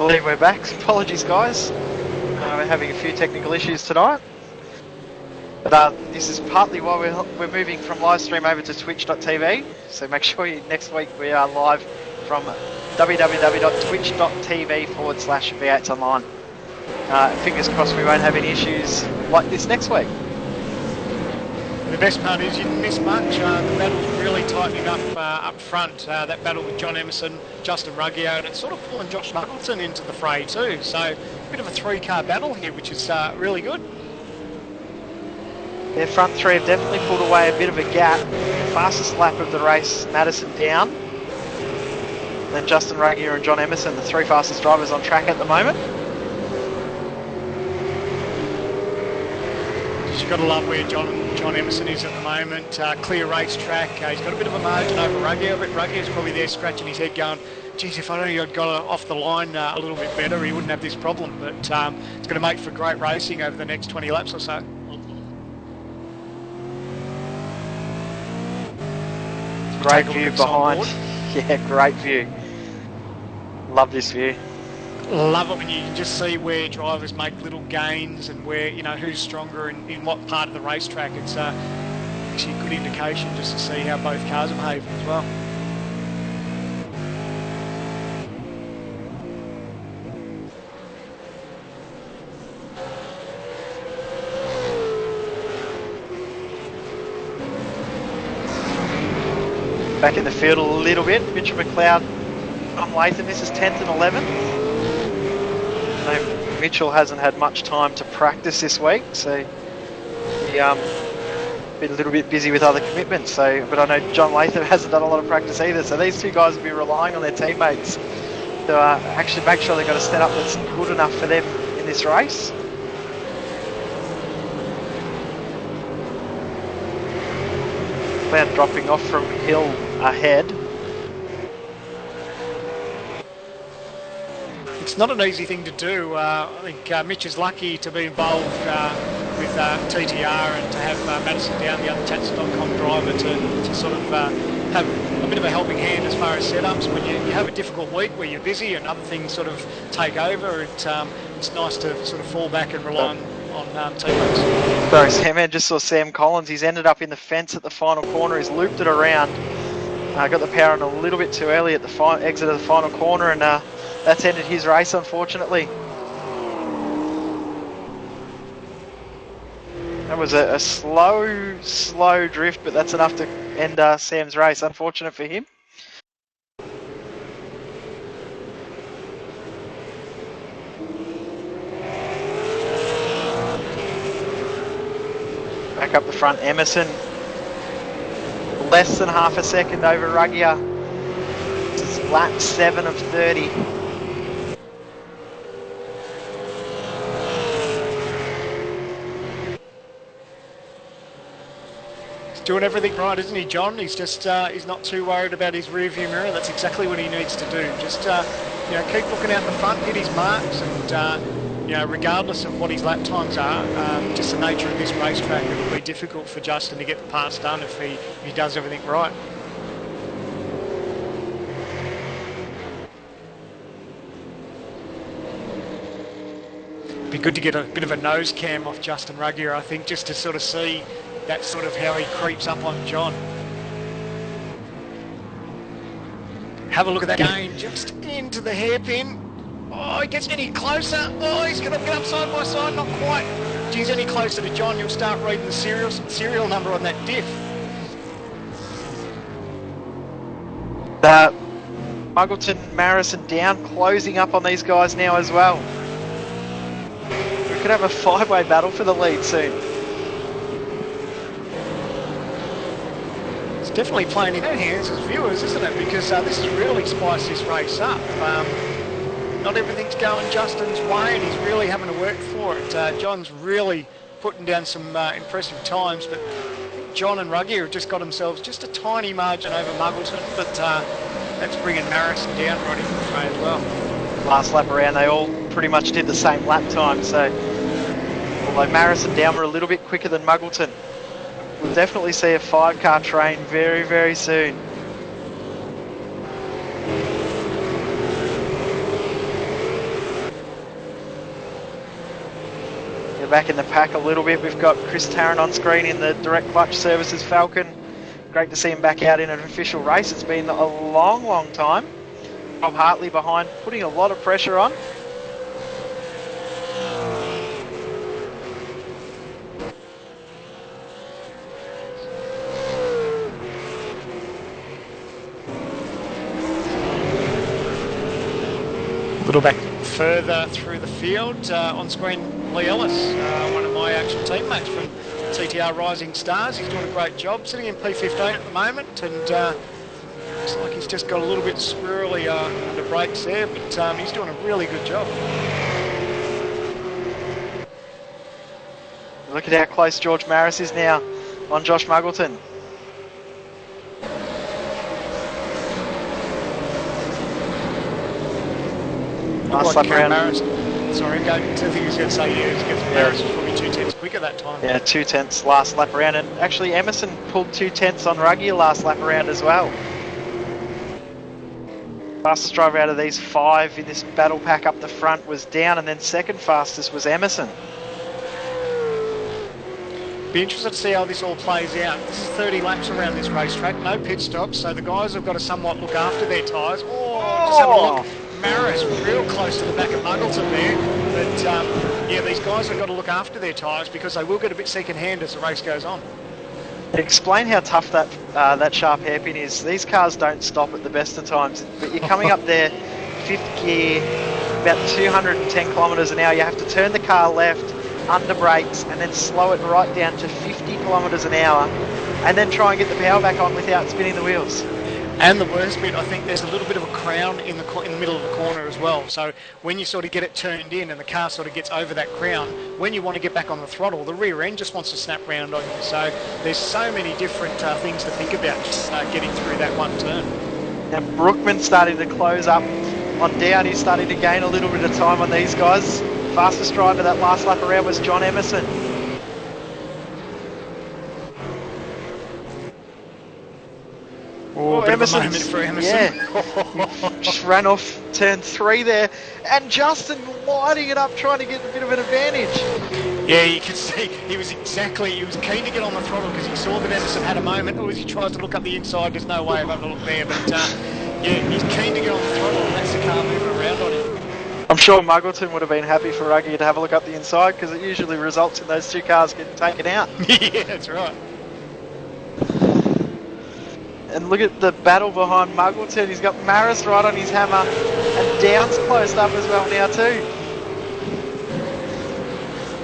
believe we're back. Apologies, guys. We're having a few technical issues tonight. But this is partly why we're moving from live stream over to twitch.tv. So make sure next week we are live from www.twitch.tv/v8sonline. Fingers crossed we won't have any issues like this next week. The best part is you didn't miss much. The battle's really tightening up front. That battle with John Emerson, Justin Ruggio, and it's sort of pulling Josh Muggleton into the fray too. So a bit of a three-car battle here, which is really good. Their front three have definitely pulled away a bit of a gap. The fastest lap of the race, Madison down. Then Justin Ruggio and John Emerson, the three fastest drivers on track at the moment. You've got to love where John Emerson is at the moment. Clear racetrack. He's got a bit of a margin over Ruggio, but Ruggio's probably there scratching his head going, geez, if I only had got off the line a little bit better, he wouldn't have this problem. But it's going to make for great racing over the next 20 laps or so. Great view behind. Yeah, great view. Love this view. Love it when you can just see where drivers make little gains and where, you know, who's stronger in what part of the racetrack. It's actually a good indication just to see how both cars are behaving as well. Back in the field a little bit. Mitchell McLeod on Latham. This is 10th and 11th. I know Mitchell hasn't had much time to practice this week, so he been a little bit busy with other commitments. So, but I know John Latham hasn't done a lot of practice either. So these two guys will be relying on their teammates to actually make sure they've got a setup that's good enough for them in this race. McLeod dropping off from Hill ahead. It's not an easy thing to do. I think Mitch is lucky to be involved with TTR and to have Madison Down, the other Tatson.com driver, to sort of have a bit of a helping hand as far as setups. When you have a difficult week where you're busy and other things sort of take over, it's nice to sort of fall back and rely on teammates. Sorry, Sam, I just saw Sam Collins. He's ended up in the fence at the final corner. He's looped it around. Got the power on a little bit too early at the exit of the final corner, and that's ended his race, unfortunately. That was a slow drift, but that's enough to end Sam's race. Unfortunate for him. Back up the front, Emerson. Less than half a second over Ruggio. This is lap 7 of 30. He's doing everything right, isn't he, John? He's just he's not too worried about his rear view mirror. That's exactly what he needs to do. Just you know, keep looking out the front, hit his marks, and you know, regardless of what his lap times are, just the nature of this racetrack, it'll be difficult for Justin to get the parts done if he does everything right. Be good to get a bit of a nose cam off Justin Ruggio, I think, just to sort of see that sort of how he creeps up on John. Have a look at that gain, just into the hairpin. Oh, he gets any closer. Oh, he's going to get up side by side, not quite. Geez, any closer to John, you'll start reading the serial number on that diff. Muggleton, Marison Down, closing up on these guys now as well. We could have a five-way battle for the lead soon. It's definitely playing in our hands as viewers, isn't it? Because this has really spiced this race up. Not everything's going Justin's way, and he's really having to work for it. John's really putting down some impressive times, but John and Ruggio have just got themselves just a tiny margin over Muggleton, but that's bringing Marison Down right into the fray as well. Last lap around, they all pretty much did the same lap time, so although Marison Down were a little bit quicker than Muggleton, we'll definitely see a 5-car train very, very soon. back in the pack a little bit. We've got Chris Tarrant on screen in the Direct Clutch Services Falcon. Great to see him back out in an official race. It's been a long, long time. Rob Hartley behind, putting a lot of pressure on. A little back further through the field, on screen Lee Ellis, one of my actual teammates from TTR Rising Stars. He's doing a great job, sitting in P15 at the moment, and looks like he's just got a little bit squirrely under brakes there, but he's doing a really good job. Look at how close George Maris is now on Josh Muggleton. Nice lap around. Maris, sorry, I think he was going to say Maris was probably 2/10 quicker that time. Yeah, 2/10 last lap around, and actually Emerson pulled 2/10 on Ruggier last lap around as well. Fastest driver out of these 5 in this battle pack up the front was Down, and then second fastest was Emerson. Be interested to see how this all plays out. This is 30 laps around this racetrack, no pit stops, so the guys have got to somewhat look after their tyres. Just have a look. Maris real close to the back of Muggleton there, but yeah, these guys have got to look after their tyres because they will get a bit second hand as the race goes on. Explain how tough that sharp hairpin is. These cars don't stop at the best of times, but you're coming up there, 5th gear, about 210 kilometres an hour. You have to turn the car left, under brakes, and then slow it right down to 50 kilometres an hour, and then try and get the power back on without spinning the wheels. And the worst bit, I think there's a little bit of a crown in the middle of the corner as well. So when you sort of get it turned in and the car sort of gets over that crown, when you want to get back on the throttle, the rear end just wants to snap round on you. So there's so many different things to think about just getting through that one turn. Now Brookman's starting to close up on Down. He's starting to gain a little bit of time on these guys. Fastest driver that last lap around was John Emerson. Oh, Emerson for Emerson. Yeah. Just ran off turn 3 there, and Justin lighting it up, trying to get a bit of an advantage. Yeah, you can see he was keen to get on the throttle because he saw that Emerson had a moment. Or as he tries to look up the inside, there's no way of having a look there, but yeah, he's keen to get on the throttle, and that's the car moving around on him. I'm sure Muggleton would have been happy for Ruggier to have a look up the inside because it usually results in those 2 cars getting taken out. Yeah, that's right. And look at the battle behind Muggleton. He's got Maris right on his hammer, and Down's closed up as well now too.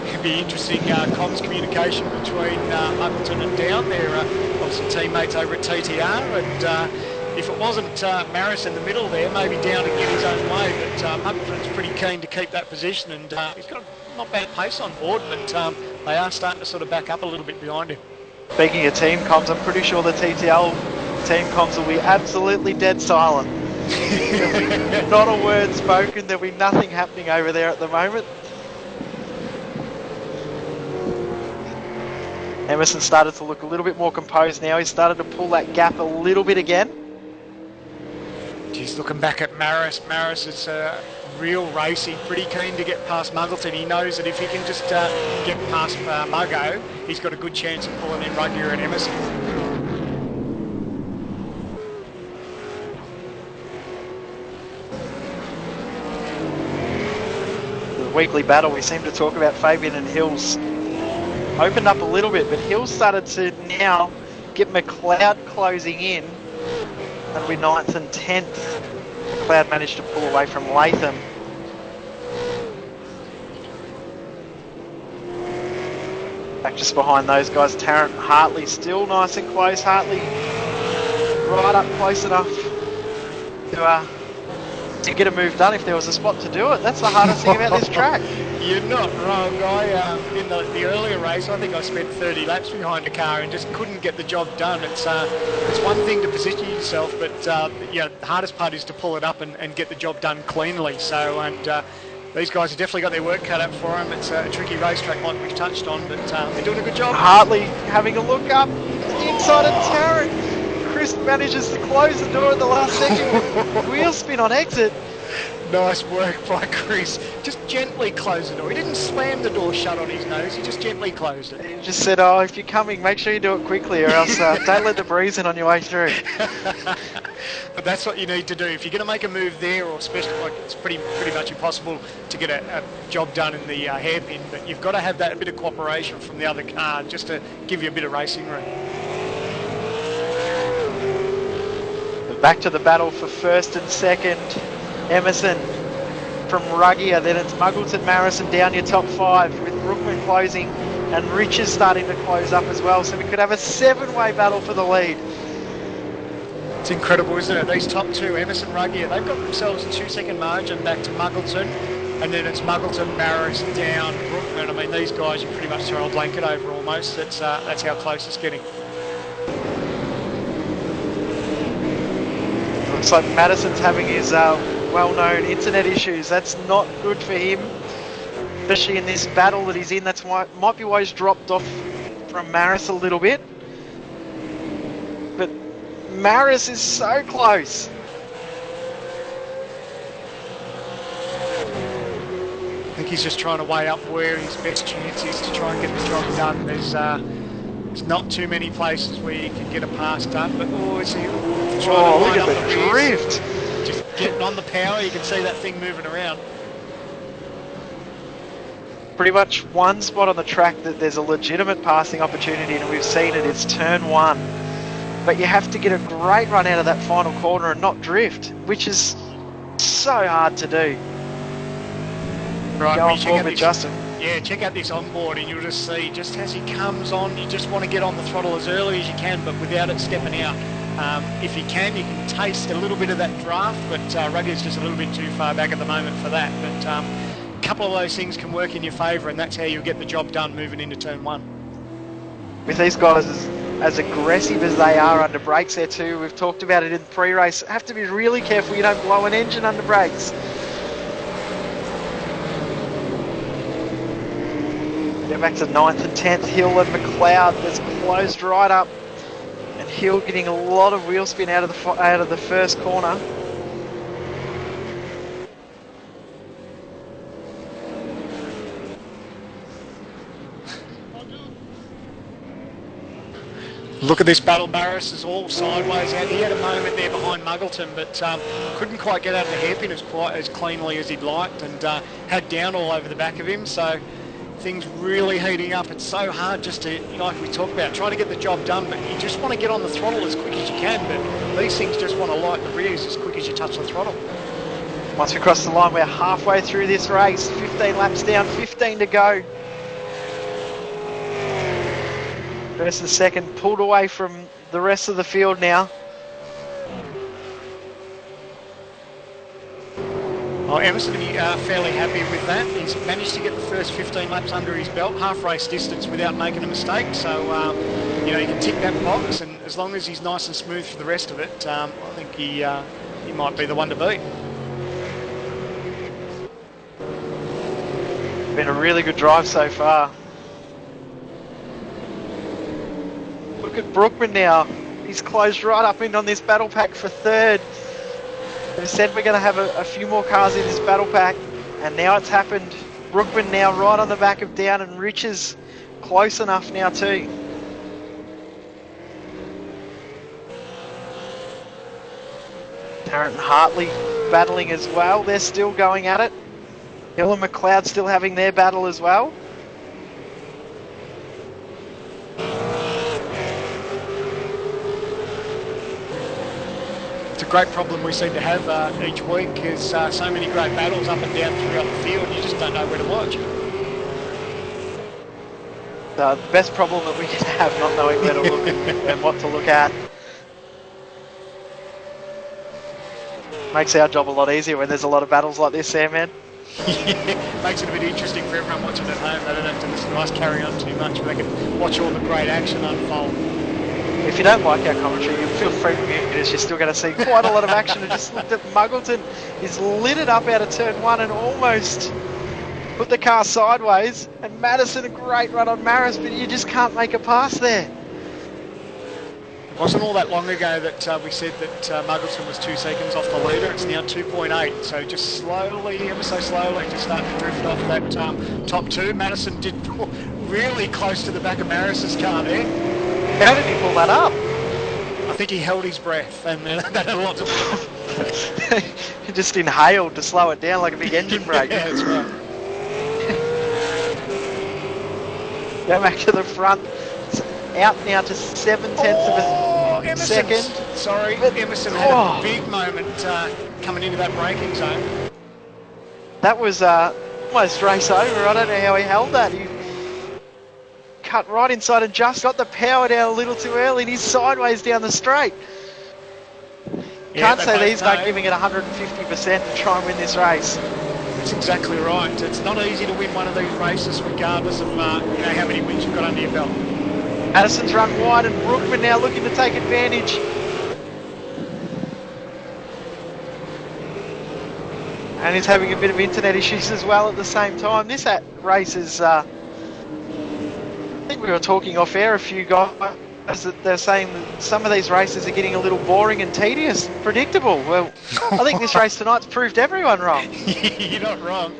Could be interesting comms communication between Muggleton and Down. They're obviously teammates over at TTR, and if it wasn't Maris in the middle there, maybe Down to get his own way, but Muggleton's pretty keen to keep that position, and he's got a not bad pace on board, but they are starting to sort of back up a little bit behind him. Speaking of team comms, I'm pretty sure the TTL team comms will be absolutely dead silent. There'll be not a word spoken, there'll be nothing happening over there at the moment. Emerson started to look a little bit more composed now. He's started to pull that gap a little bit again. He's looking back at Maris. Maris is real racy, pretty keen to get past Muggleton. He knows that if he can just get past Muggo, he's got a good chance of pulling in Ruggier and Emerson. The weekly battle we seem to talk about, Fabian and Hills, opened up a little bit, but Hills started to now get McLeod closing in, and we're 9th and 10th. McLeod managed to pull away from Latham. Back just behind those guys, Tarrant, Hartley still nice and close. Hartley right up close enough to get a move done if there was a spot to do it. That's the hardest thing about this track. You're not wrong. In the earlier race, I think I spent 30 laps behind a car and just couldn't get the job done. It's one thing to position yourself, but the hardest part is to pull it up and get the job done cleanly. So, and these guys have definitely got their work cut out for them. It's a tricky racetrack like we've touched on, but they're doing a good job. Hartley having a look up inside of Tarrant. Chris manages to close the door at the last second with wheel spin on exit. Nice work by Chris. Just gently close the door. He didn't slam the door shut on his nose, he just gently closed it. He just said, oh, if you're coming, make sure you do it quickly, or else don't let the breeze in on your way through. But that's what you need to do. If you're going to make a move there, or especially, like, it's pretty much impossible to get a job done in the hairpin, but you've got to have that bit of cooperation from the other car just to give you a bit of racing room. Back to the battle for first and second. Emerson from Ruggier, then it's Muggleton, Marison down your top five, with Brookman closing and Richards starting to close up as well. So we could have a 7-way battle for the lead. It's incredible, isn't it? These top two, Emerson, Ruggier, they've got themselves a 2-second margin back to Muggleton, and then it's Muggleton, Maris down Brookman. I mean, these guys you pretty much throw a blanket over almost. That's how close it's getting. Looks like Madison's having his well-known internet issues. That's not good for him, especially in this battle that he's in. That's why might be why he's dropped off from Maris a little bit. But Maris is so close. I think he's just trying to weigh up where his best chance is to try and get the job done. There's not too many places where you can get a pass done, but is he trying to line up the drift? Just getting on the power, you can see that thing moving around. Pretty much one spot on the track that there's a legitimate passing opportunity, and we've seen it, it's turn one. But you have to get a great run out of that final corner and not drift, which is so hard to do. Right, Go on forward with Justin. Yeah, check out this onboard and you'll just see, just as he comes on, you just want to get on the throttle as early as you can, but without it stepping out. If you can taste a little bit of that draft, but Ruggier's just a little bit too far back at the moment for that. But a couple of those things can work in your favour, and that's how you'll get the job done moving into turn one. With these guys as aggressive as they are under brakes there too, we've talked about it in pre-race, have to be really careful you don't blow an engine under brakes. Go back to 9th and 10th, Hill and McLeod. That's closed right up, and Hill getting a lot of wheel spin out of the first corner. Look at this battle. Barris is all sideways out. He had a moment there behind Muggleton, but couldn't quite get out of the hairpin as cleanly as he'd liked, and had down all over the back of him. So things really heating up. It's so hard just to, like we talked about, try to get the job done, but you just want to get on the throttle as quick as you can, but these things just want to light the rears as quick as you touch the throttle. Once we cross the line, we're halfway through this race. 15 laps down, 15 to go. First and second pulled away from the rest of the field now. Well, Emerson will be fairly happy with that. He's managed to get the first 15 laps under his belt, half race distance without making a mistake. So, you know, he can tick that box, and as long as he's nice and smooth for the rest of it, I think he might be the one to beat. Been a really good drive so far. Look at Brookman now. He's closed right up in on this battle pack for third. They said we're going to have a few more cars in this battle pack, and now it's happened. Brookman now right on the back of Down, and Rich is close enough now too. Tarrant and Hartley battling as well. They're still going at it. Hill and McLeod still having their battle as well. It's a great problem we seem to have each week, is so many great battles up and down throughout the field, you just don't know where to watch. The best problem that we can have, not knowing where to look and what to look at. Makes our job a lot easier when there's a lot of battles like this, Sam, man. Yeah, makes it a bit interesting for everyone watching at home. They don't have to listen to us carry on too much, but they can watch all the great action unfold. If you don't like our commentary, you feel free to mute us. You're still going to see quite a lot of action. I just looked at Muggleton. He's lit it up out of turn one and almost put the car sideways. And Madison, a great run on Maris, but you just can't make a pass there. Wasn't all that long ago that we said that Muggleton was 2 seconds off the leader. It's now 2.8, so just slowly, ever so slowly, just starting to drift off that top 2. Madison did pull really close to the back of Maris's car there. How did he pull that up? I think he held his breath, and that had a lot to do. He just inhaled to slow it down like a big engine brake. Yeah, that's right. Go back to the front. It's out now to 0.7 of a second. Sorry, Emerson had a big moment coming into that braking zone. That was almost race over. I don't know how he held that. He cut right inside and just got the power down a little too early, and he's sideways down the straight. Can't say these aren't giving it 150% to try and win this race. That's exactly right. It's not easy to win one of these races regardless of how many wins you've got under your belt. Addison's run wide, and Brookman now looking to take advantage. And he's having a bit of internet issues as well at the same time. This race is, I think we were talking off air, a few guys, that they're saying that some of these races are getting a little boring and tedious, predictable. Well, I think this race tonight's proved everyone wrong. You're not wrong.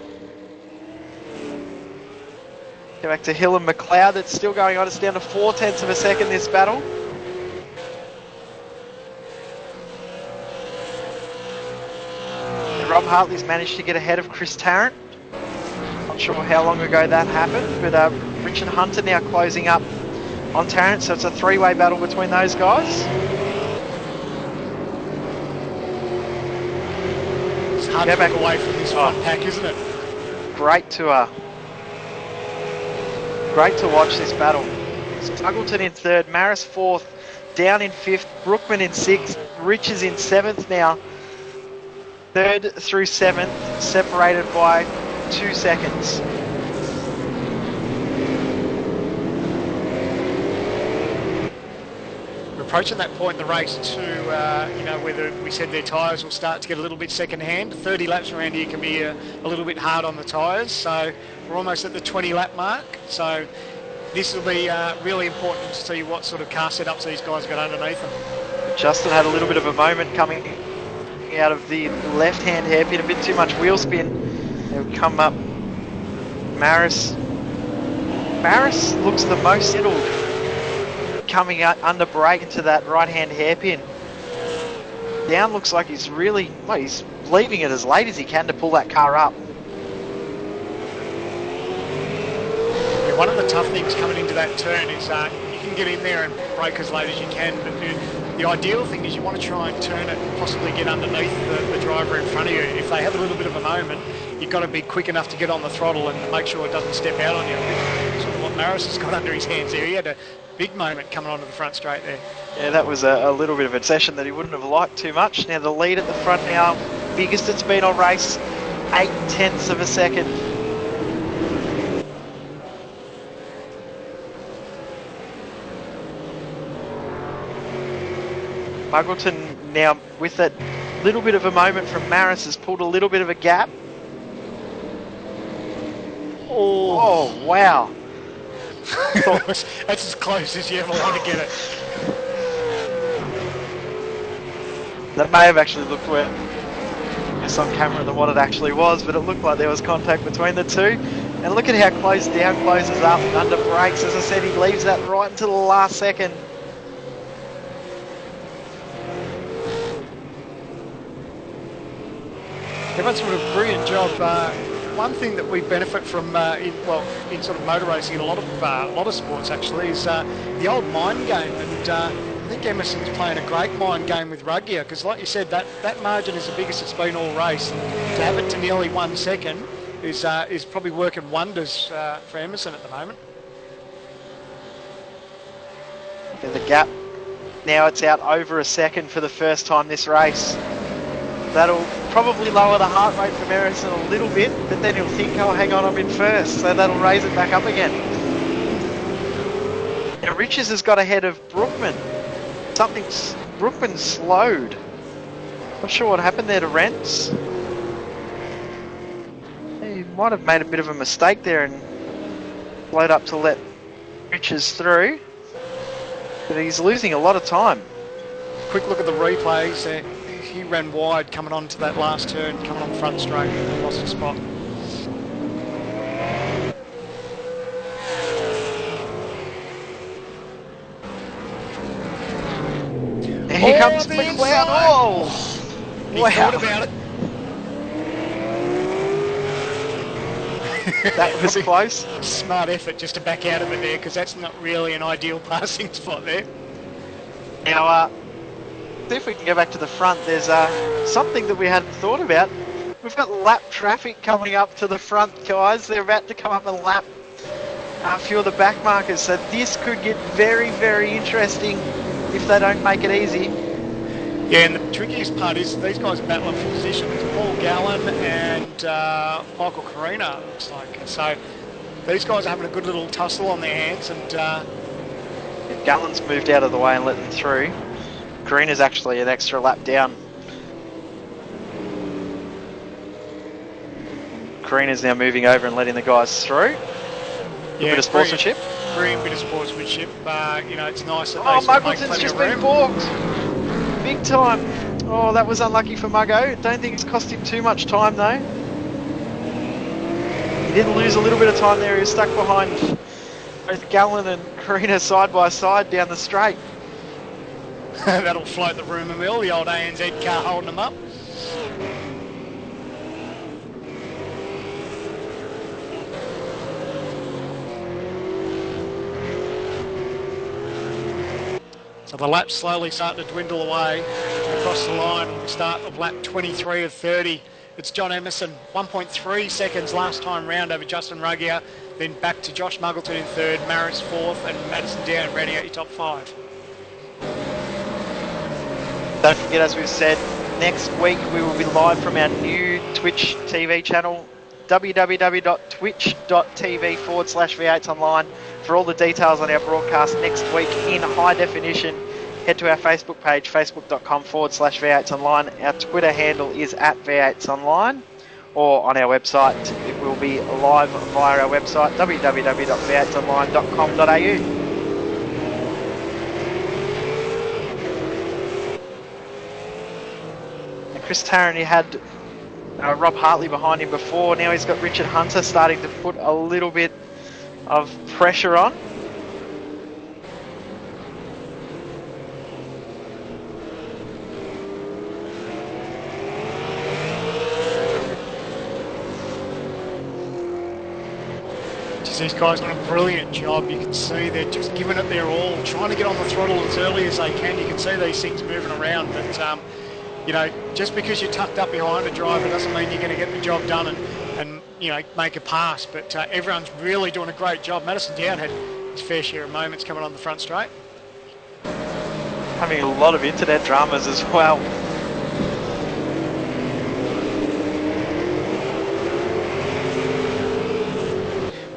Go back to Hill and McLeod. That's still going on. It's down to 0.4 of a second, this battle. And Rob Hartley's managed to get ahead of Chris Tarrant. Not sure how long ago that happened, but Richard Hunter now closing up on Tarrant, so it's a three-way battle between those guys. It's hard to back away from this front pack, isn't it? Great to watch this battle. Smuggleton in third, Maris fourth, Down in fifth, Brookman in sixth, Rich is in seventh now. Third through seventh, separated by 2 seconds. We're approaching that point in the race too, where we said their tyres will start to get a little bit second hand. 30 laps around here can be a little bit hard on the tyres, so we're almost at the 20 lap mark. So this will be really important to see what sort of car setups these guys got underneath them. Justin had a little bit of a moment coming out of the left-hand hairpin, a bit too much wheel spin. They would come up. Maris looks the most settled coming out under brake into that right-hand hairpin. Down looks like he's really, he's leaving it as late as he can to pull that car up. Yeah, one of the tough things coming into that turn is you can get in there and brake as late as you can, but the ideal thing is you want to try and turn it and possibly get underneath the driver in front of you. If they have a little bit of a moment, you've got to be quick enough to get on the throttle and make sure it doesn't step out on you. Sort of what Maris has got under his hands there. He had a big moment coming onto the front straight there. Yeah, that was a little bit of a session that he wouldn't have liked too much. Now the lead at the front now, biggest it's been on race, 0.8 of a second. Muggleton now with that little bit of a moment from Maris has pulled a little bit of a gap. Oh wow. That's as close as you ever want to get it. That may have actually looked worse on camera than what it actually was, but it looked like there was contact between the two. And look at how close Down closes up under brakes. As I said, he leaves that right until the last second. Everyone's doing a brilliant job. One thing that we benefit from in sort of motor racing in a lot of sports actually is the old mind game, and I think Emerson's playing a great mind game with Ruggier, because like you said, that margin is the biggest it's been all race, and to have it to nearly 1 second is probably working wonders for Emerson at the moment. And the gap now, it's out over a second for the first time this race. That'll probably lower the heart rate for Emerson a little bit, but then he'll think, oh, hang on, I'm in first, so that'll raise it back up again. Now Riches has got ahead of Brookman. Brookman slowed. Not sure what happened there to Rents. He might have made a bit of a mistake there and slowed up to let Riches through. But he's losing a lot of time. Quick look at the replays. He ran wide coming on to that last turn, coming on the front straight, and lost a spot. And here comes McLeod. Oh! He Wow. thought about it. That was close. Smart effort just to back out of it there, because that's not really an ideal passing spot there. Now, see if we can go back to the front. There's something that we hadn't thought about. We've got lap traffic coming up to the front, guys. They're about to come up and lap a few of the back markers, so this could get very, very interesting if they don't make it easy. Yeah, and the trickiest part is these guys are battling for position. It's Paul Gallen and Michael Carina, looks like. So these guys are having a good little tussle on their hands, and Gallen's moved out of the way and let them through. Carina's actually an extra lap down. Carina's now moving over and letting the guys through. yeah, Bit of sportsmanship. Brilliant bit of sportsmanship. You know, it's nice that Oh, they sort of make Muggleton's plenty just of been room. balked. Big time. Oh, that was unlucky for Muggo. Don't think it's cost him too much time though. He didn't lose a little bit of time there. He was stuck behind both Gallen and Carina side by side down the straight. That'll float the rumour mill, the old ANZ car holding them up. So the laps slowly starting to dwindle away across the line on the start of lap 23 of 30. It's John Emerson, 1.3 seconds last time round over Justin Ruggier, then back to Josh Muggleton in third, Maris fourth, and Madison Down ready out your top five. Don't forget, as we've said, next week we will be live from our new Twitch TV channel, www.twitch.tv/v8sonline. For all the details on our broadcast next week in high definition, head to our Facebook page, facebook.com/v8sonline. Our Twitter handle is @v8sonline, or on our website. It will be live via our website, www.v8sonline.com.au. Chris Tarrant, he had Rob Hartley behind him before. Now he's got Richard Hunter starting to put a little bit of pressure on. These guys done a brilliant job. You can see they're just giving it their all, trying to get on the throttle as early as they can. You can see these things moving around, but you know, just because you're tucked up behind a driver doesn't mean you're going to get the job done and you know, make a pass. But everyone's really doing a great job. Madison Down had his fair share of moments coming on the front straight. Having a lot of internet dramas as well.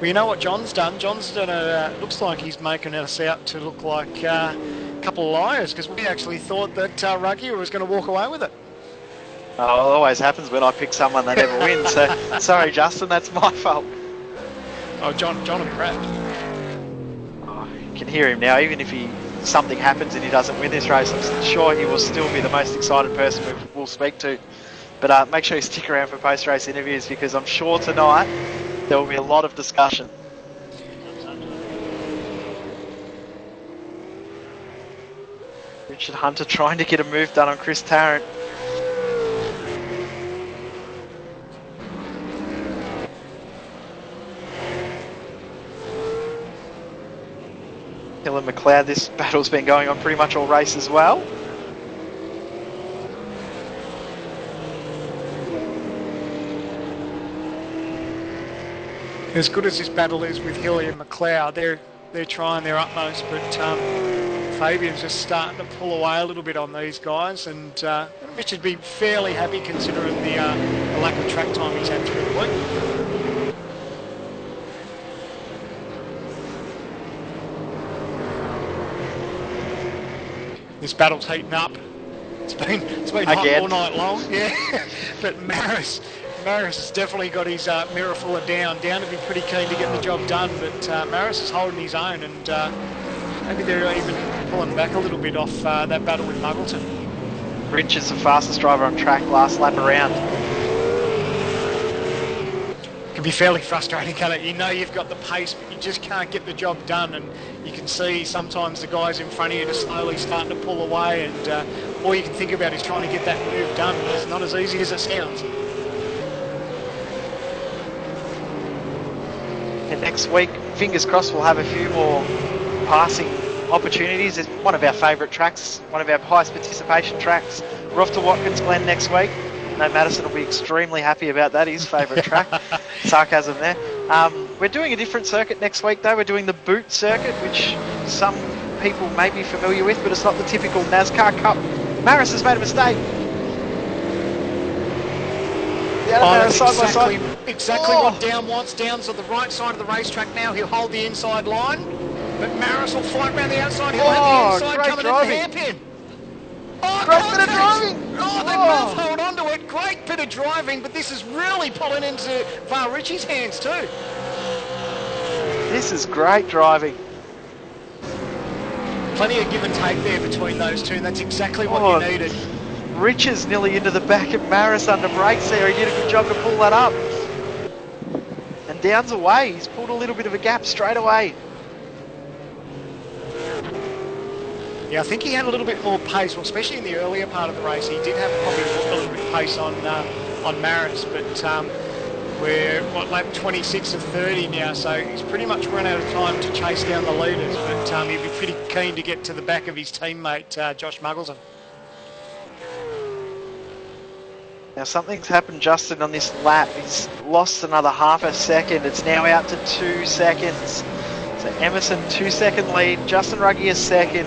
Well, you know what John's done? John's done looks like he's making us out to look like a couple of liars, because we actually thought that Ruggier was going to walk away with it. Oh, it always happens when I pick someone that never wins. So sorry, Justin, that's my fault. Oh, John and Pratt. Oh, you can hear him now. Even if something happens and he doesn't win this race, I'm sure he will still be the most excited person we'll speak to. But make sure you stick around for post-race interviews, because I'm sure tonight there will be a lot of discussion. Richard Hunter trying to get a move done on Chris Tarrant. Hill and McLeod, this battle's been going on pretty much all race as well. As good as this battle is with Hilly and McLeod, they're trying their utmost, but Fabian's just starting to pull away a little bit on these guys, and Richard be fairly happy considering the lack of track time he's had through the week. This battle's heating up. It's been hot all night long, yeah. But Maris has definitely got his mirror full of Down. Down to be pretty keen to get the job done, but Maris is holding his own, and maybe they're even pulling back a little bit off that battle with Muggleton. Rich is the fastest driver on track last lap around. It can be fairly frustrating, can it? You know you've got the pace, but you just can't get the job done, and you can see sometimes the guys in front of you are slowly starting to pull away, and all you can think about is trying to get that move done. It's not as easy as it sounds. And next week, fingers crossed, we'll have a few more passing opportunities. It's one of our favourite tracks, one of our highest participation tracks. We're off to Watkins Glen next week. No, Madison will be extremely happy about that, his favourite track. Sarcasm there. We're doing a different circuit next week though. We're doing the boot circuit, which some people may be familiar with, but it's not the typical NASCAR Cup. Maris has made a mistake. That's exactly what Down wants. Down's on the right side of the racetrack now. He'll hold the inside line, but Maris will fight around the outside. He'll have the inside coming in the hairpin. Oh, great bit of driving! Oh, they both hold on to it. Great bit of driving, but this is really pulling into Var Richie's hands too. This is great driving. Plenty of give and take there between those two, and that's exactly what you needed. Rich is nearly into the back of Maris under brakes there. He did a good job to pull that up. And Down's away. He's pulled a little bit of a gap straight away. Yeah, I think he had a little bit more pace, well, especially in the earlier part of the race. He did have probably a little bit of pace on Maris, but we're lap 26 of 30 now, so he's pretty much run out of time to chase down the leaders, but he'd be pretty keen to get to the back of his teammate, Josh Muggleton. Now something's happened, Justin, on this lap. He's lost another half a second. It's now out to 2 seconds. So Emerson 2 second lead, Justin Ruggie is second,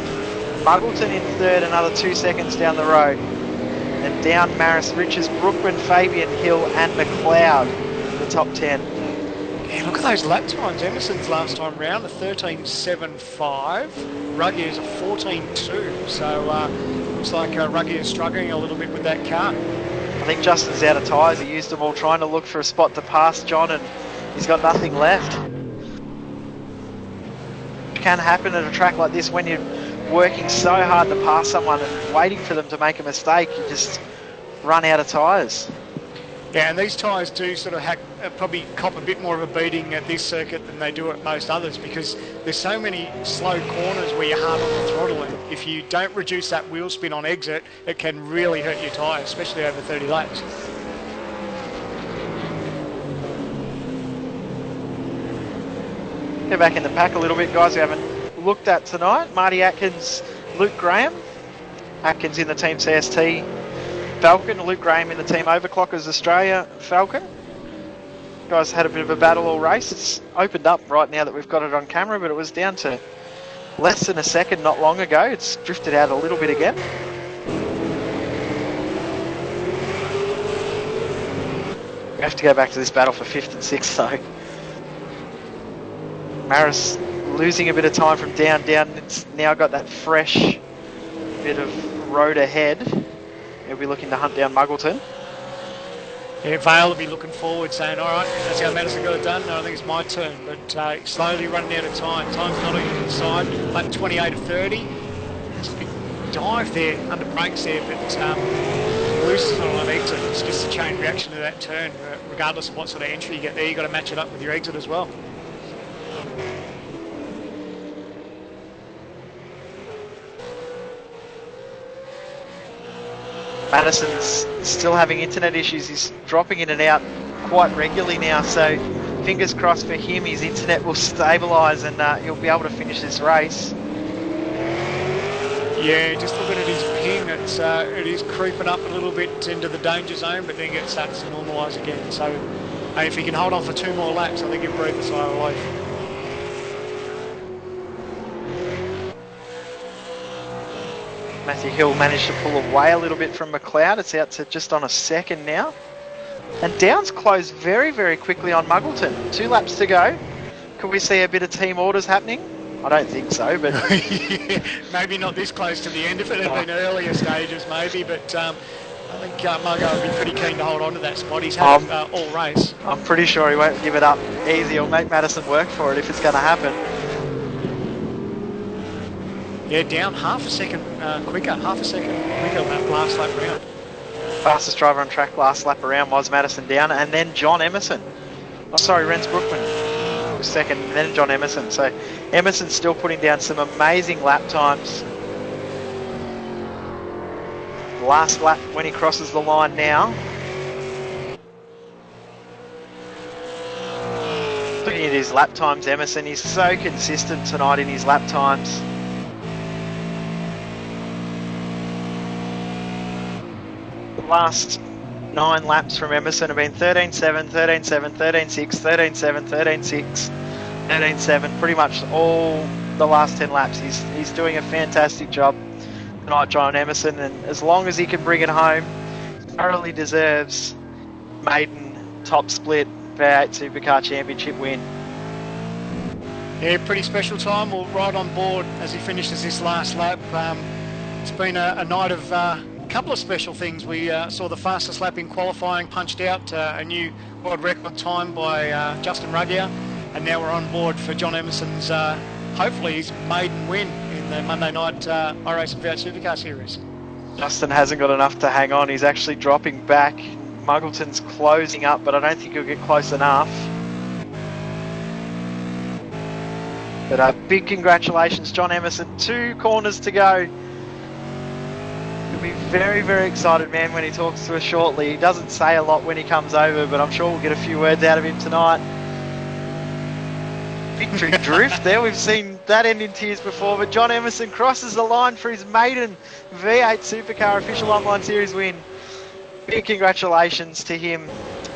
Muggleton in third, another 2 seconds down the road. And down Maris, Richards, Brookman, Fabian, Hill and McLeod, the top 10. Yeah, look at those lap times. Emerson's last time round, a 13.75. Ruggie is a 14.2. So looks like Ruggie is struggling a little bit with that car. I think Justin's out of tyres. He used them all trying to look for a spot to pass John, and he's got nothing left. It can happen at a track like this when you're working so hard to pass someone and waiting for them to make a mistake. You just run out of tyres. Yeah, and these tyres do sort of probably cop a bit more of a beating at this circuit than they do at most others, because there's so many slow corners where you're hard on the throttle, and if you don't reduce that wheel spin on exit, it can really hurt your tyre, especially over 30 laps. Get back in the pack a little bit, guys. We haven't looked at tonight. Marty Atkins, Luke Graham. Atkins in the Team CST Falcon, Luke Graham in the Team Overclockers Australia Falcon. Guys had a bit of a battle all race. It's opened up right now that we've got it on camera, but it was down to less than a second not long ago. It's drifted out a little bit again. We have to go back to this battle for 5th and 6th though. Maris losing a bit of time from down. It's now got that fresh bit of road ahead. He'll be looking to hunt down Muggleton. Yeah, Vale will be looking forward, saying, all right, that's how Madison got it done. No, I think it's my turn. But slowly running out of time. Time's not on your side. Lap 28 of 30. It's a big dive there, under brakes there, but loses it on exit. It's just a chain reaction to that turn. Regardless of what sort of entry you get there, you've got to match it up with your exit as well. Madison's still having internet issues. He's dropping in and out quite regularly now, so fingers crossed for him his internet will stabilise and he'll be able to finish this race. Yeah, just looking at his ping, it is creeping up a little bit into the danger zone, but then it starts to normalise again. So if he can hold on for 2 more laps, I think he'll breathe a sigh of relief. Matthew Hill managed to pull away a little bit from McLeod. It's out to just on a second now. And Downs closed very, very quickly on Muggleton. 2 laps to go. Could we see a bit of team orders happening? I don't think so, but... yeah, maybe not this close to the end. If it had been earlier stages, maybe. But I think Muggo would be pretty keen to hold on to that spot. He's had all race. I'm pretty sure he won't give it up easy. He'll make Madison work for it if it's going to happen. Yeah, down half a second quicker that last lap round. Fastest driver on track last lap around was Madison down, and then John Emerson. Oh, sorry, Renz Brookman was second, and then John Emerson. So Emerson's still putting down some amazing lap times. Last lap when he crosses the line now. Looking at his lap times, Emerson, he's so consistent tonight in his lap times. The last 9 laps from Emerson have been 13.7, 13.7, 13.6, 13.7, 13.6, 13.7. Pretty much all the last 10 laps. He's doing a fantastic job tonight, John Emerson, and as long as he can bring it home, thoroughly deserves maiden top split V8 Supercar Championship win. Yeah, pretty special time. We'll ride on board as he finishes this last lap. It's been a night of a couple of special things. We saw the fastest lap in qualifying punched out, a new world record time by Justin Ruggier, and now we're on board for John Emerson's, hopefully his maiden win in the Monday night Iracing V8 Supercar Series. Justin hasn't got enough to hang on. He's actually dropping back. Muggleton's closing up, but I don't think he'll get close enough. But big congratulations, John Emerson. 2 corners to go. He'll be very, very excited, man, when he talks to us shortly. He doesn't say a lot when he comes over, but I'm sure we'll get a few words out of him tonight. Victory drift there. We've seen that end in tears before, but John Emerson crosses the line for his maiden V8 Supercar official online series win. Big congratulations to him.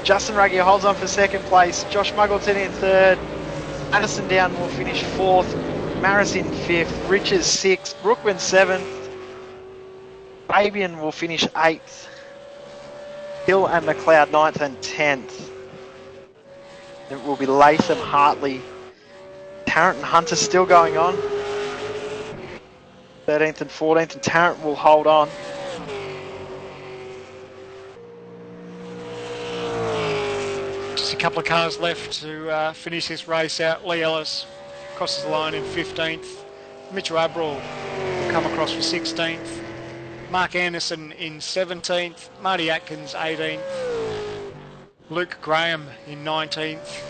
Justin Ruggier holds on for 2nd place. Josh Muggleton in 3rd. Addison Down will finish 4th. Maris in 5th. Riches 6th. Brookman 7th. Fabian will finish 8th. Hill and McLeod 9th and 10th. It will be Latham, Hartley, Tarrant and Hunter still going on. 13th and 14th, and Tarrant will hold on. Just a couple of cars left to finish this race out. Lee Ellis crosses the line in 15th. Mitchell Abril will come across for 16th. Mark Anderson in 17th. Marty Atkins 18th. Luke Graham in 19th.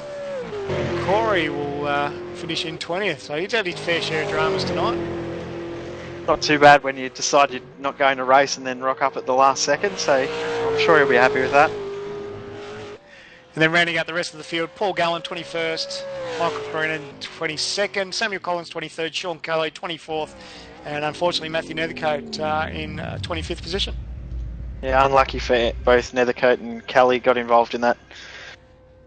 Corey will finish in 20th. So he's had his fair share of dramas tonight. Not too bad when you decide you're not going to race and then rock up at the last second. So I'm sure he'll be happy with that. And then rounding out the rest of the field, Paul Gallen 21st, Michael Brennan 22nd, Samuel Collins 23rd, Sean Kelly 24th, and unfortunately Matthew Nethercote in 25th position. Yeah, unlucky for both Nethercote and Kelly got involved in that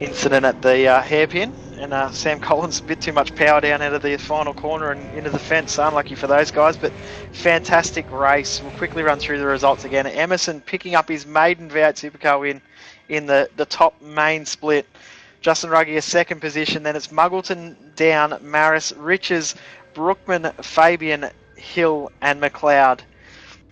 incident at the hairpin, and Sam Collins a bit too much power down out of the final corner and into the fence. So unlucky for those guys, but fantastic race. We'll quickly run through the results again. Emerson picking up his maiden V8 Supercar win in the top main split. Justin Ruggier 2nd position, then it's Muggleton, Down, Maris, Riches, Brookman, Fabian, Hill and McLeod.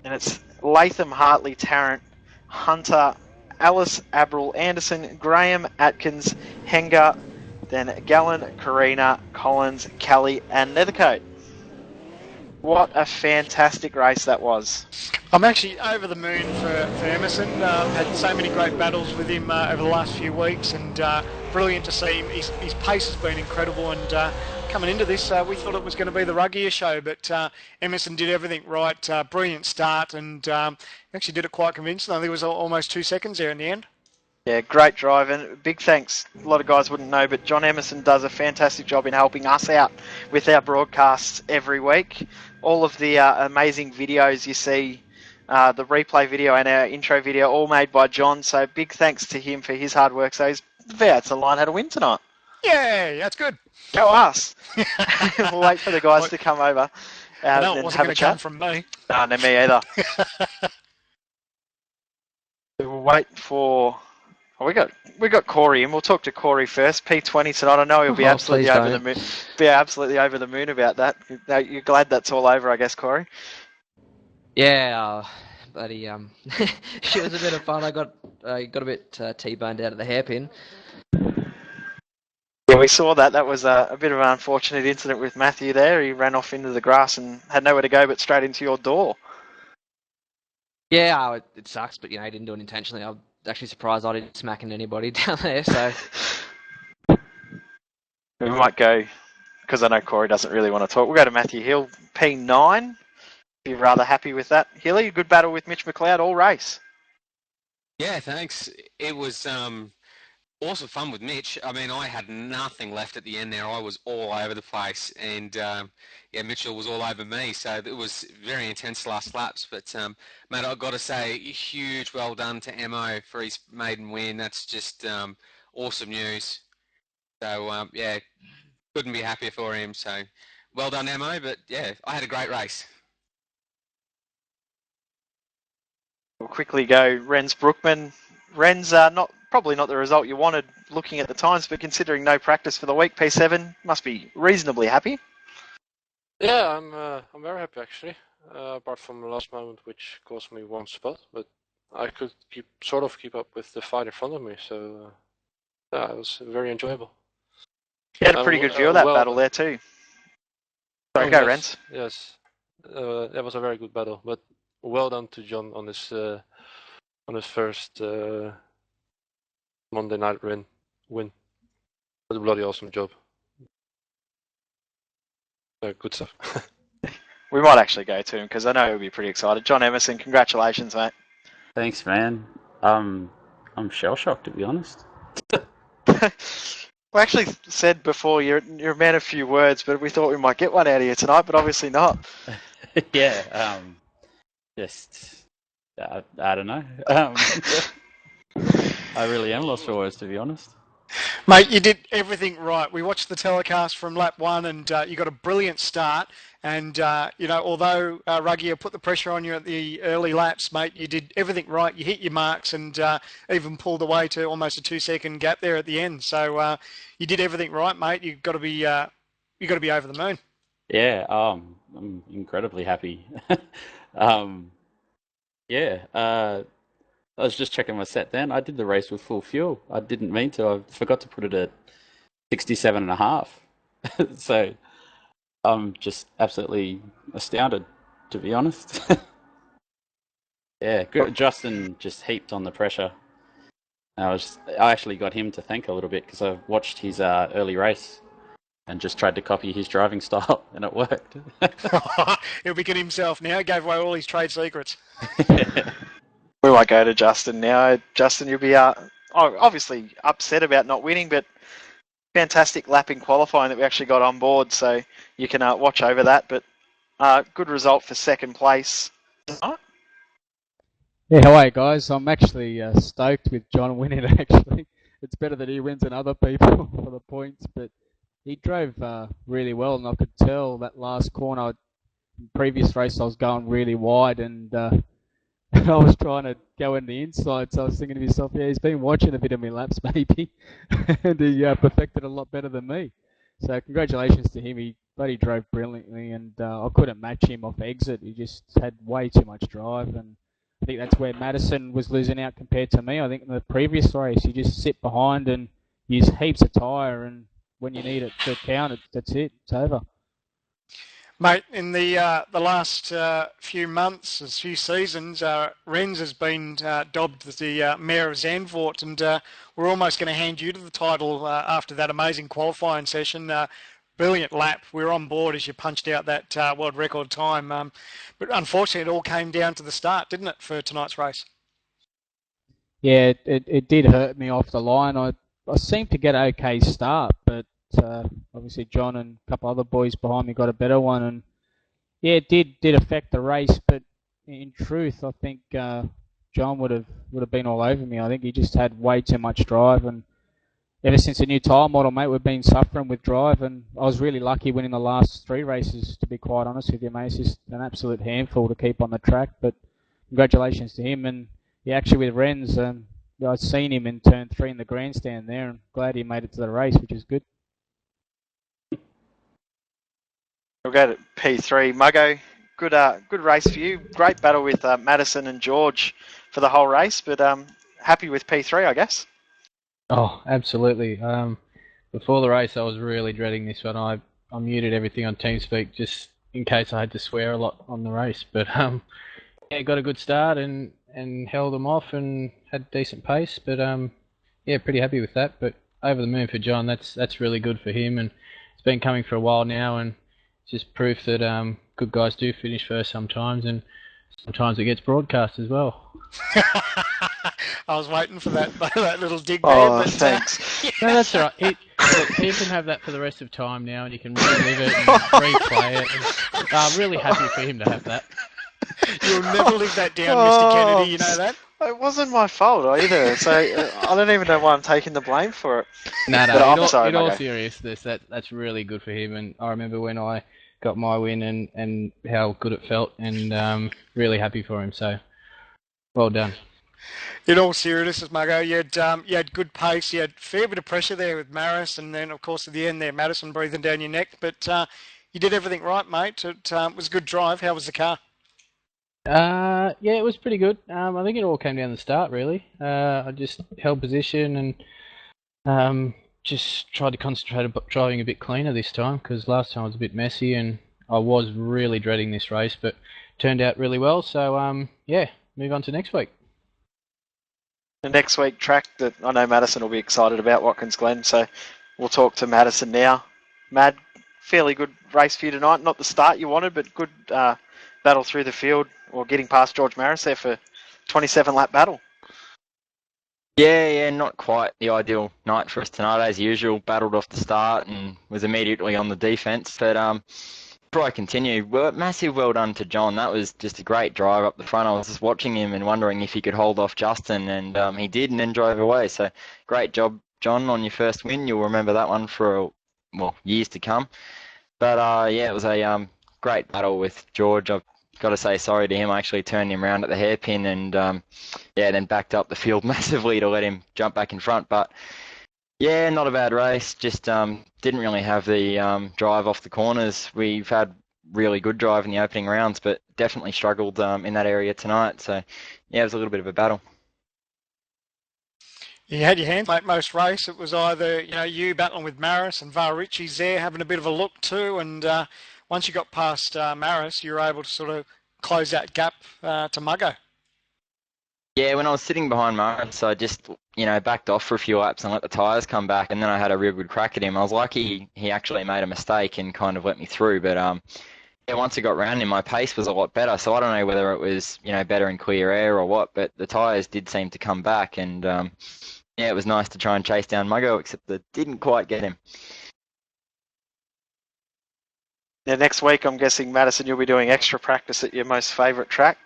And it's Latham, Hartley, Tarrant, Hunter, Alice, Abril, Anderson, Graham, Atkins, Henger, then Gallen, Carina, Collins, Kelly and Nethercote. What a fantastic race that was. I'm actually over the moon for Emerson. Had so many great battles with him over the last few weeks, and brilliant to see him. His pace has been incredible, and coming into this, we thought it was going to be the Ruggier show, but Emerson did everything right. Brilliant start, and actually did it quite convincing. I think it was almost 2 seconds there in the end. Yeah, great drive, and big thanks. A lot of guys wouldn't know, but John Emerson does a fantastic job in helping us out with our broadcasts every week. All of the amazing videos you see, the replay video and our intro video, all made by John. So big thanks to him for his hard work. So his v8sonline had a win tonight. Yay, that's good. Go us. We'll wait for the guys to come over no, it and wasn't have going a to chat. come from me. No, no, me either. We'll wait for... Oh, we got Corey, and we'll talk to Corey first. P20 tonight. I know he'll be absolutely over the moon. Be absolutely over the moon about that. You're glad that's all over, I guess, Corey. Yeah, bloody she was a bit of fun. I got a bit T-boned out of the hairpin. Yeah, Yeah, we saw that. That was a bit of an unfortunate incident with Matthew there. He ran off into the grass and had nowhere to go but straight into your door. Yeah, it sucks, but he didn't do it intentionally. I'm actually surprised I didn't smack into anybody down there. So We might go, because I know Corey doesn't really want to talk. We'll go to Matthew Hill, P9. Be rather happy with that. Hilly, good battle with Mitch McLeod all race. Yeah, thanks. It was awesome fun with Mitch. I mean, I had nothing left at the end there. I was all over the place, and Mitchell was all over me. So it was very intense last laps. But mate, I've got to say, a huge well done to Mo for his maiden win. That's just awesome news. So couldn't be happier for him. So well done, Mo. But yeah, I had a great race. We'll quickly go Renz Brookman. Renz, probably not the result you wanted looking at the times, but considering no practice for the week, P7 must be reasonably happy. Yeah, I'm very happy actually. Apart from the last moment, which cost me one spot, but I could sort of keep up with the fight in front of me. So it was very enjoyable. You had a pretty good view of that battle there too. Sorry, go Renz. Yes, that was a very good battle, but well done to John on his first Monday night win. That's a bloody awesome job. Good stuff. We might actually go to him because I know he'll be pretty excited. John Emerson, congratulations, mate. Thanks, man. I'm shell-shocked, to be honest. We actually said before you're a man of few words, but we thought we might get one out of you tonight, but obviously not. Yeah, I don't know. I really am lost for words, to be honest. Mate, you did everything right. We watched the telecast from lap 1 and you got a brilliant start. And, although Ruggier put the pressure on you at the early laps, mate, you did everything right. You hit your marks and even pulled away to almost a 2-second gap there at the end. So you did everything right, mate. You've got to be over the moon. Yeah, I'm incredibly happy. I was just checking my set then. I did the race with full fuel. I didn't mean to. I forgot to put it at 67.5. So I'm just absolutely astounded, to be honest. Yeah, Justin just heaped on the pressure. I actually got him to thank a little bit because I watched his early race and just tried to copy his driving style, and it worked. He'll be good himself now. He gave away all his trade secrets. We might go to Justin now. Justin, you'll be obviously upset about not winning, but fantastic lap in qualifying that we actually got on board, so you can watch over that. But good result for second place. Yeah, how are you guys? I'm actually stoked with John winning, actually. It's better that he wins than other people for the points, but he drove really well, and I could tell that last corner, previous race, I was going really wide, and I was trying to go in the inside, so I was thinking to myself, yeah, he's been watching a bit of my laps, maybe, and he perfected a lot better than me. So congratulations to him. He drove brilliantly, and I couldn't match him off exit. He just had way too much drive, and I think that's where Madison was losing out compared to me. I think in the previous race, you just sit behind and use heaps of tyre, and when you need it to count, that's it. It's over. Mate, in the last few months, few seasons, Renz has been dubbed the Mayor of Zandvoort, and we're almost going to hand you to the title after that amazing qualifying session. Brilliant lap. We were on board as you punched out that world record time. But unfortunately, it all came down to the start, didn't it, for tonight's race? Yeah, it did hurt me off the line. I seemed to get an okay start, but obviously John and a couple other boys behind me got a better one, and yeah, it did affect the race. But in truth, I think John would have been all over me. I think he just had way too much drive, and ever since the new tyre model, mate, we've been suffering with drive, and I was really lucky winning the last 3 races, to be quite honest with you, mate. It's just an absolute handful to keep on the track, but congratulations to him. And yeah, actually with Renz, I'd seen him in turn 3 in the grandstand there, and glad he made it to the race, which is good. We'll go to P3. Muggo, good race for you. Great battle with Madison and George for the whole race, but happy with P3, I guess. Oh, absolutely. before the race, I was really dreading this one. I muted everything on TeamSpeak just in case I had to swear a lot on the race. But yeah, got a good start and held them off and had decent pace. But yeah, pretty happy with that. But over the moon for John. That's really good for him, and it's been coming for a while now, and it's just proof that good guys do finish first sometimes, and sometimes it gets broadcast as well. I was waiting for that little dig there. Oh, but, thanks. No, that's all right. Look, he can have that for the rest of time now, and he can relive it and replay it. And, I'm really happy for him to have that. You'll never live that down, Mr. Kennedy, you know that? It wasn't my fault either, so I don't even know why I'm taking the blame for it. No, But in all seriousness, that's really good for him. And I remember when I got my win and how good it felt, and really happy for him. So, well done. In all seriousness, Muggo, you had good pace. You had a fair bit of pressure there with Maris, and then, of course, at the end there, Madison breathing down your neck. But you did everything right, mate. It was a good drive. How was the car? Yeah, it was pretty good. I think it all came down to the start, really. I just held position and just tried to concentrate on driving a bit cleaner this time, because last time was a bit messy and I was really dreading this race, but turned out really well. So, yeah, move on to next week. The next week track that I know Madison will be excited about, Watkins Glen, so we'll talk to Madison now. Mad, fairly good race for you tonight. Not the start you wanted, but good battle through the field, or getting past George Maris there for 27-lap battle. Yeah, not quite the ideal night for us tonight. As usual, battled off the start and was immediately on the defence. But before I continue, massive well done to John. That was just a great drive up the front. I was just watching him and wondering if he could hold off Justin, and he did, and then drove away. So great job, John, on your first win. You'll remember that one for, years to come. But yeah, it was a great battle with George. I've got to say sorry to him. I actually turned him around at the hairpin and then backed up the field massively to let him jump back in front. But yeah, not a bad race. Just didn't really have the drive off the corners. We've had really good drive in the opening rounds, but definitely struggled in that area tonight. So yeah, it was a little bit of a battle. You had your hands, mate, most race. It was either, you battling with Maris and Varicci's there having a bit of a look too, and once you got past Maris, you were able to sort of close that gap to Muggo. Yeah, when I was sitting behind Maris, I just, backed off for a few laps and let the tyres come back, and then I had a real good crack at him. I was lucky he actually made a mistake and kind of let me through, but yeah, once I got round him, my pace was a lot better, so I don't know whether it was, better in clear air or what, but the tyres did seem to come back, and yeah, it was nice to try and chase down Muggo, except that didn't quite get him. Now, next week, I'm guessing, Madison, you'll be doing extra practice at your most favourite track.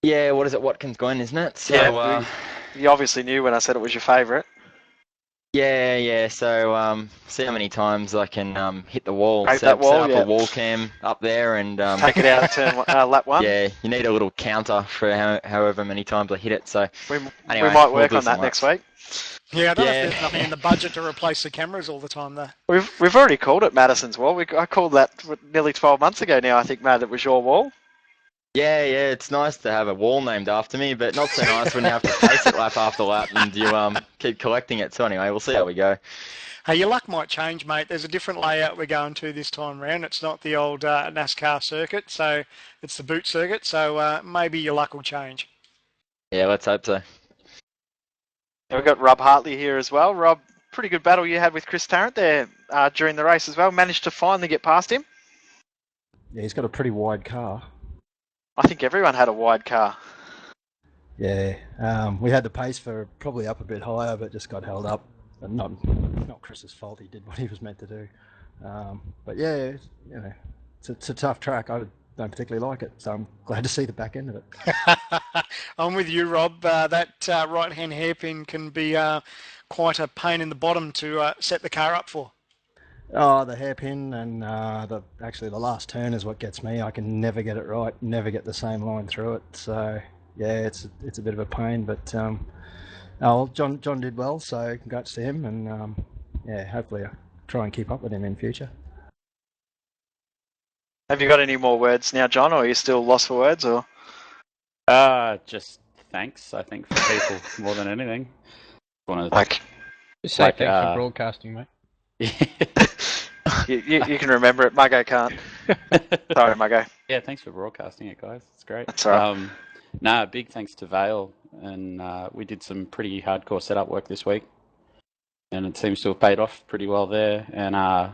Yeah, what is it? Watkins Glen, isn't it? So, yeah, you obviously knew when I said it was your favourite. Yeah. So, see how many times I can hit the wall. Set up a wall cam up there and take it out at lap one. Yeah, you need a little counter for however many times I hit it. So anyway, we might work on that next week. Yeah, I don't know if there's nothing in the budget to replace the cameras all the time, though. We've already called it Madison's wall. I called that nearly 12 months ago now, I think, Matt. It was your wall. Yeah, it's nice to have a wall named after me, but not so nice when you have to face it lap after lap and you keep collecting it. So anyway, we'll see how we go. Hey, your luck might change, mate. There's a different layout we're going to this time round. It's not the old NASCAR circuit, so it's the boot circuit. So maybe your luck will change. Yeah, let's hope so. We've got Rob Hartley here as well. Rob, pretty good battle you had with Chris Tarrant there during the race as well. Managed to finally get past him. Yeah, he's got a pretty wide car. I think everyone had a wide car. Yeah, we had the pace for probably up a bit higher, but just got held up. And not Chris's fault. He did what he was meant to do. But yeah, it's a tough track. I don't particularly like it, so I'm glad to see the back end of it. I'm with you, Rob. That right-hand hairpin can be quite a pain in the bottom to set the car up for. Oh, the hairpin and the last turn is what gets me. I can never get it right, never get the same line through it. So yeah, it's a bit of a pain, but John did well, so congrats to him, and yeah, hopefully I'll try and keep up with him in future. Have you got any more words now, John, or are you still lost for words? Or Just thanks, I think, for people more than anything. Want to Just say Like, thanks for broadcasting, mate. You can remember it. Muggo can't. Sorry, Muggo. Yeah, thanks for broadcasting it, guys. It's great. That's all right. No, big thanks to Vale, and we did some pretty hardcore setup work this week, and it seems to have paid off pretty well there. And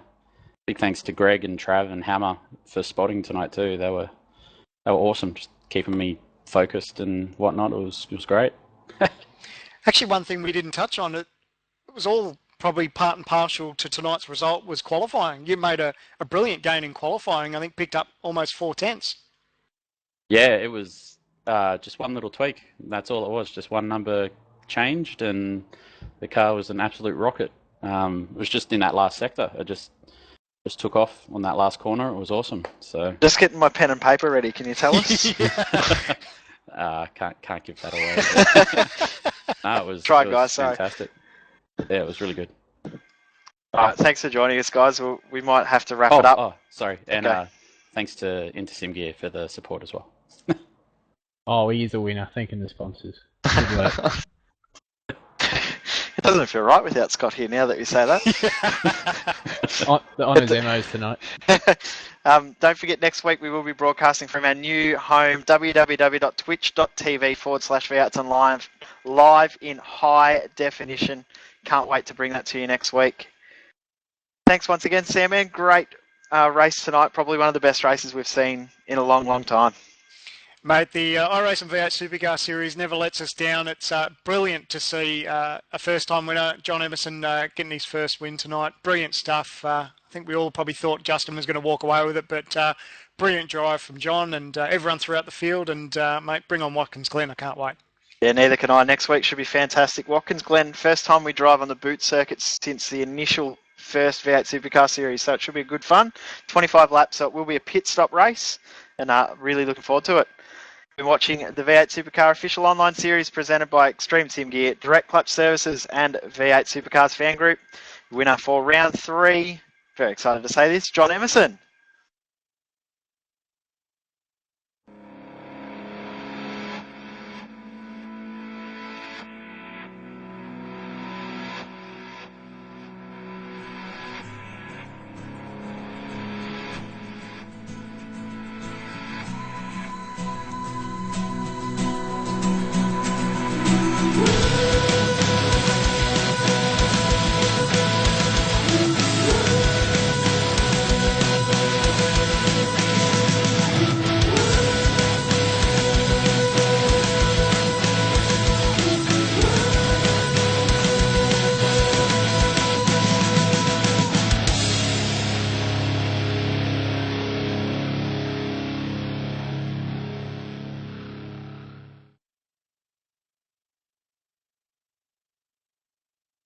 big thanks to Greg and Trav and Hammer for spotting tonight too. They were awesome, just keeping me focused and whatnot. It was great. Actually, one thing we didn't touch on, it was all probably part and parcel to tonight's result, was qualifying. You made a brilliant gain in qualifying. I think picked up almost 4/10. Yeah, it was just one little tweak. That's all it was. Just one number changed, and the car was an absolute rocket. It was just in that last sector. It just took off on that last corner. It was awesome. So just getting my pen and paper ready. Can you tell us? Can't give that away. No, it was fantastic. Yeah, it was really good. All right, thanks for joining us, guys. We might have to wrap it up. Oh, sorry. And thanks to Intersim Gear for the support as well. Oh, he is a winner. Thanking the sponsors. Good work. It doesn't feel right without Scott here now that you say that. The honours MOs tonight. Don't forget, next week we will be broadcasting from our new home, www.twitch.tv/v8sonline, live in high definition. Can't wait to bring that to you next week. Thanks once again, Sam, man. Great race tonight. Probably one of the best races we've seen in a long, long time. Mate, the Iracing V8 Supercar Series never lets us down. It's brilliant to see a first-time winner, John Emerson, getting his first win tonight. Brilliant stuff. I think we all probably thought Justin was going to walk away with it, but brilliant drive from John and everyone throughout the field. And, mate, bring on Watkins Glen. I can't wait. Yeah, neither can I. Next week should be fantastic. Watkins Glen, first time we drive on the boot circuit since the initial first V8 Supercar Series, so it should be good fun. 25 laps, so it will be a pit stop race, and really looking forward to it. Been watching the V8 Supercar official online series presented by Extreme Sim Gear, Direct Clutch Services and V8 Supercars Fan Group. Winner for round 3, very excited to say this, John Emerson.